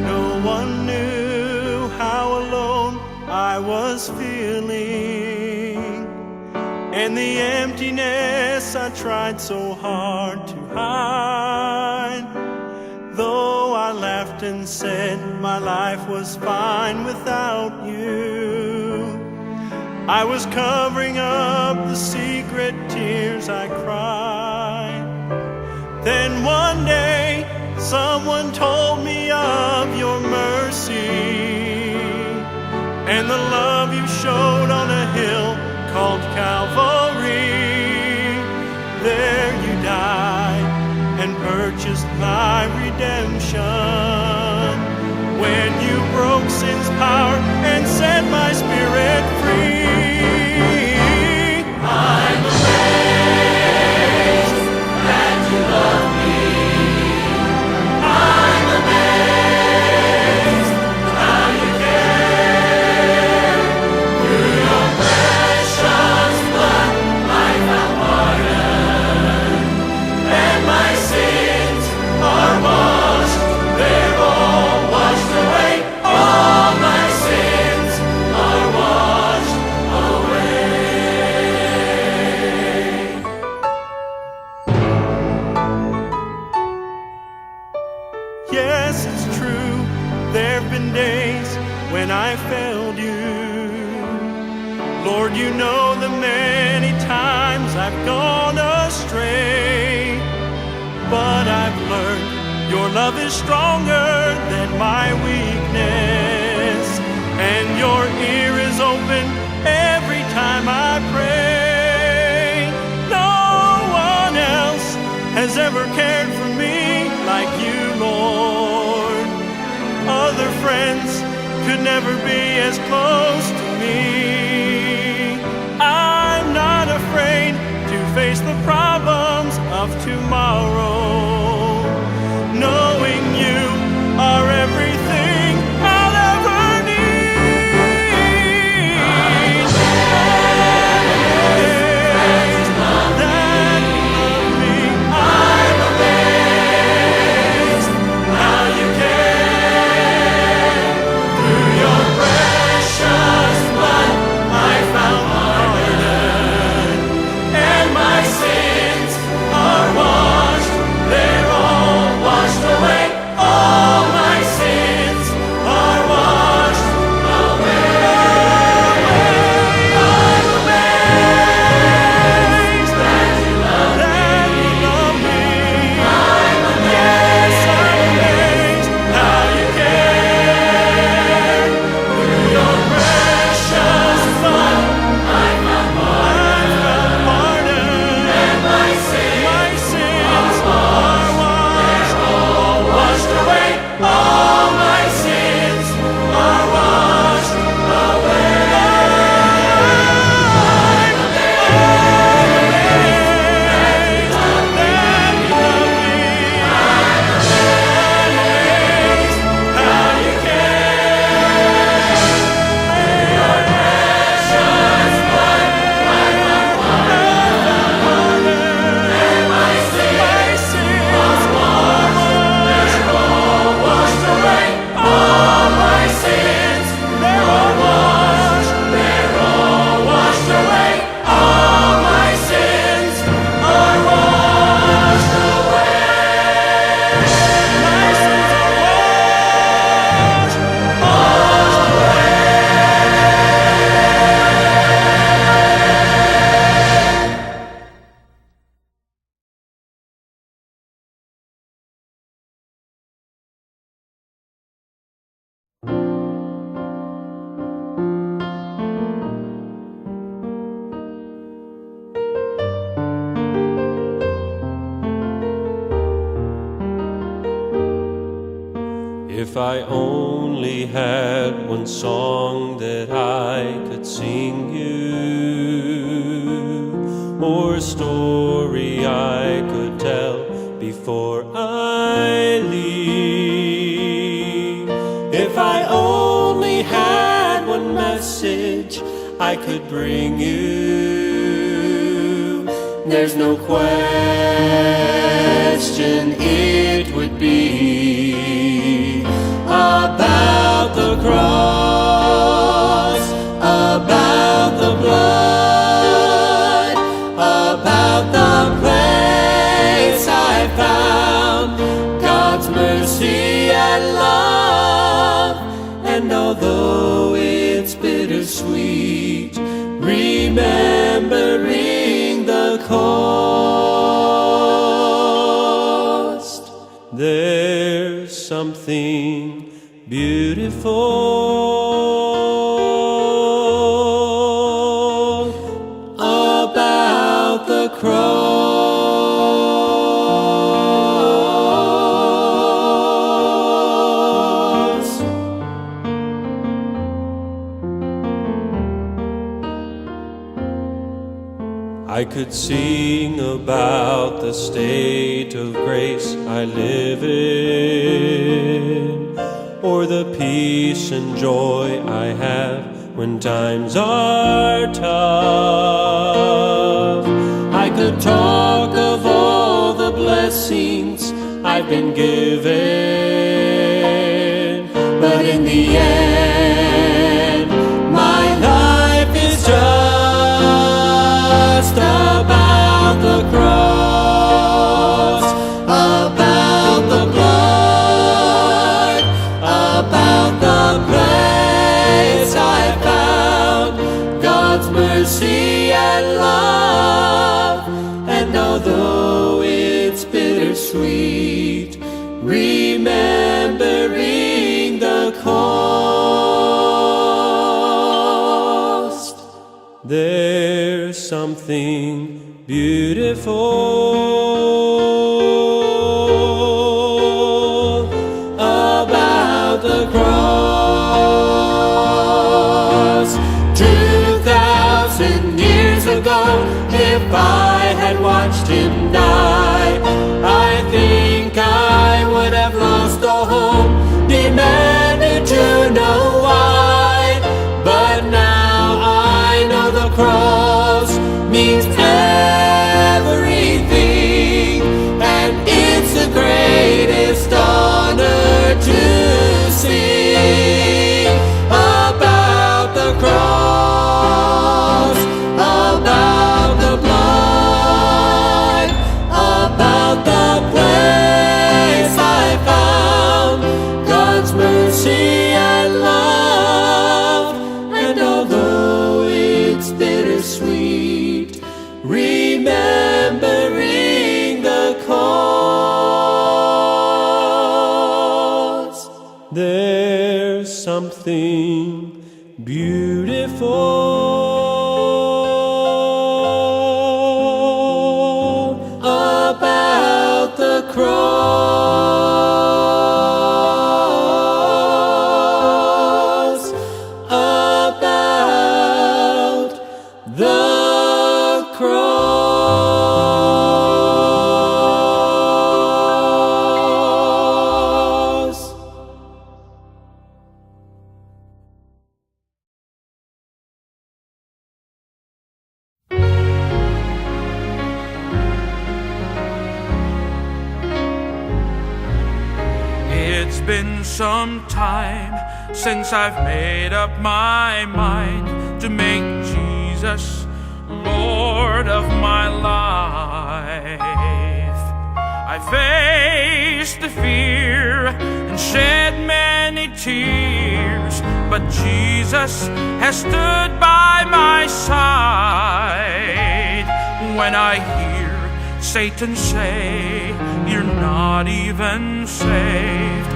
No one knew how alone I was feeling, and the emptiness I tried so hard to hide. Though I laughed and said my life was fine without you, I was covering up the secret tears I cried. Then one day, someone told me of your mercy and the love you showed on a hill called Calvary. There you died and purchased my redemption, when you broke sin's power and set my spirit free. I'm amazed that you love me. I'm amazed how you care. Through your precious blood I found pardon, and my sins are washed. They're all washed away. All my sins are washed away. Yes, it's true, there've been days when I failed you. Lord, you know the many times I've gone astray. But I've learned your love is stronger than my weakness, and your ear is open every time I pray. No one else has ever cared for me like you, Lord. Other friends could never be as close to me. I'm not afraid to face the problems of tomorrow, knowing you are everything I'll ever need. That you love me. I'm amazed how you care. Through your precious blood I found pardon, and my sins are washed. They're all washed away. All my sins are washed away. I'm amazed that you love me. I'm amazed, I'm amazed how you care. Through your precious blood I found pardon, and my sins are washed. All washed away. All my sins are washed away. I'm amazed that you love me. I'm amazed how you care. Your precious blood I found pardon, and my sins are washed. Washed away. All my sins, they're all washed. They're all washed away. All my sins are washed away. My sins are washed away. If I only had one song that I could sing you, or a story I could tell before I leave. If I only had one message message I could bring you. There's no question it would be about the cross, about the blood, about the place I found God's mercy and love. And although it's bittersweet, remembering the cost, there's something beautiful about the cross. I could sing about the state of grace I live in, or the peace and joy I have when times are tough. I could talk of all the blessings I've been given, but in the end, my life is just about the cross, about the blood, about the place I found God's mercy and love. And although it's bittersweet, remembering the cost, there's something beautiful about the cross. 2,000 years ago, if I had watched him die, I think I would have lost the hope, demanded to know why. But now I know the cross means everything, and it's the greatest honor to sing about the cross, about the blood, about the place I found God's mercy and love. And although it's bittersweet, remembering the cause, there's something beautiful about the cross, about the cross. It's been some time since I've made up my mind to make Jesus Lord of my life. I faced the fear and shed many tears, but Jesus has stood by my side. When I hear Satan say, "You're not even saved,"